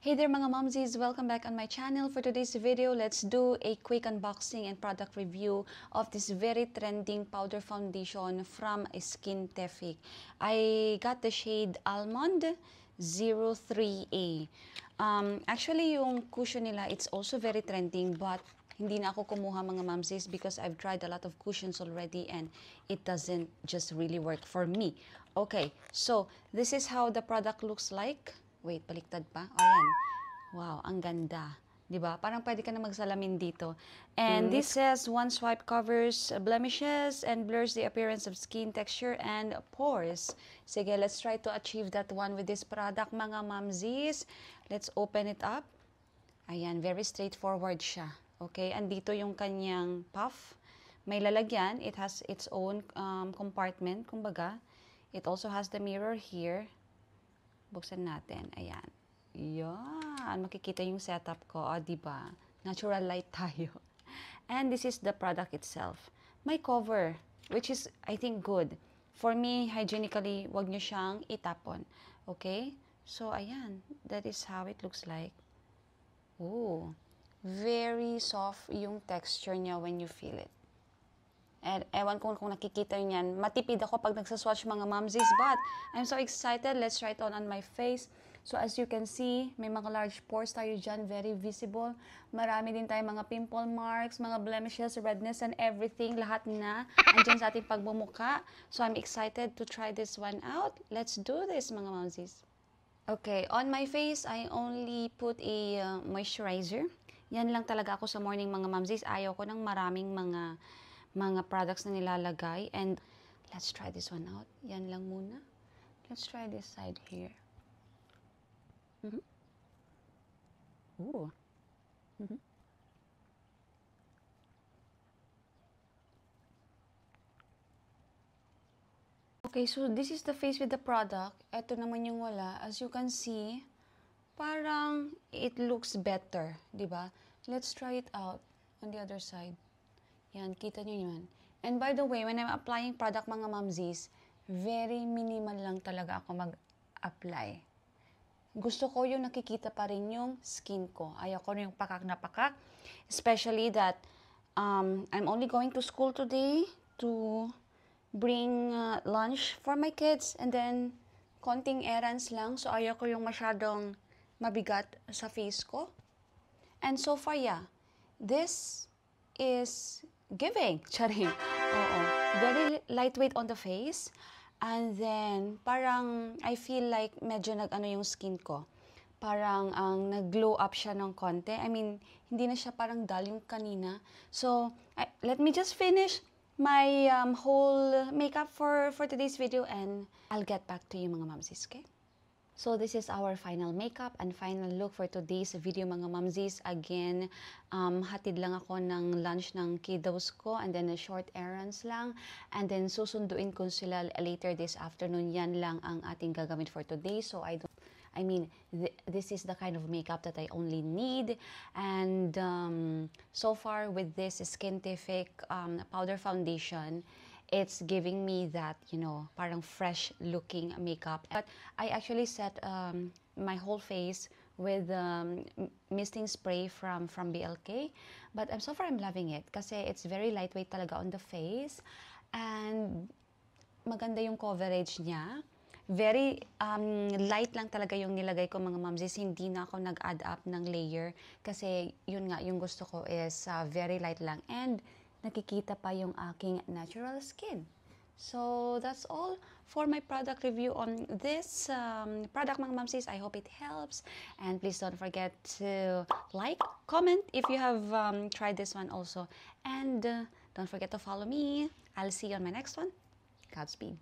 Hey there mga momsies! Welcome back on my channel. For today's video, let's do a quick unboxing and product review of this very trending powder foundation from Skintific. I got the shade Almond 03A. Actually, yung cushion nila, it's also very trending, but hindi na ako kumuha mga momsies because I've tried a lot of cushions already and it doesn't just really work for me. Okay, so this is how the product looks like. Wait, baliktad pa. O, ayan. Wow, ang ganda. Diba? Parang pwede ka na magsalamin dito. And this says, one swipe covers blemishes and blurs the appearance of skin texture and pores. Sige, let's try to achieve that one with this product, mga momsies. Let's open it up. Ayan, very straightforward siya. Okay, andito yung kanyang puff. May lalagyan. It has its own compartment, kumbaga. It also has the mirror here. Buksan natin. Ayan. Yan. Makikita yung setup ko. O, diba? Natural light tayo. And this is the product itself. May cover, which is, I think, good. For me, hygienically, wag nyo siyang itapon. Okay? So, ayan. That is how it looks like. Ooh. Very soft yung texture niya when you feel it. And ewan ko kung nakikita nyo yan. Matipid ako pag nagsaswatch mga momsies, but I'm so excited. Let's try it on my face. So as you can see, may mga large pores tayo dyan, very visible. Marami din tayo mga pimple marks, mga blemishes, redness, and everything. Lahat na andyan sa ating pagbumuka. So I'm excited to try this one out. Let's do this, mga momsies. Okay, on my face, I only put a moisturizer. Yan lang talaga ako sa morning, mga momsies. Ayaw ko ng maraming mga products na nilalagay. And let's try this one out. Yan lang muna. Let's try this side here. Ooh. Okay, so this is the face with the product. Ito naman yung wala. As you can see, parang it looks better, di ba? Let's try it out on the other side. Yan, kita nyo yan. And by the way, when I'm applying product, mga momsies, very minimal lang talaga ako mag-apply. Gusto ko yung nakikita pa rin yung skin ko. Ayaw ko yung pakak na pakak. Especially that I'm only going to school today to bring lunch for my kids. And then, konting errands lang. So, ayaw ko yung masyadong mabigat sa face ko. And so far, yeah. This is giving. Charing. Oo. Very lightweight on the face. And then, parang I feel like medyo nag-ano yung skin ko. Parang nag-glow up siya ng konti. I mean, hindi na siya parang dull yung kanina. So, let me just finish my whole makeup for today's video and I'll get back to you, mga momsies, okay? So, this is our final makeup and final look for today's video, mga momsies. Again, hatid lang ako ng lunch ng kiddos ko and then short errands lang. And then, susunduin ko sila later this afternoon. Yan lang ang ating gagawin for today. So, this is the kind of makeup that I only need. And so far, with this Skintific powder foundation, it's giving me that, you know, parang fresh looking makeup. But I actually set my whole face with misting spray from BLK. But so far I'm loving it kasi it's very lightweight talaga on the face. And maganda yung coverage niya. Very light lang talaga yung nilagay ko, mga momsies. Hindi na ako nag-add up ng layer kasi yun nga, yung gusto ko is very light lang. And nakikita pa yung aking natural skin. So, that's all for my product review on this product, mga momsies. I hope it helps. And please don't forget to like, comment if you have tried this one also. And don't forget to follow me. I'll see you on my next one. Godspeed.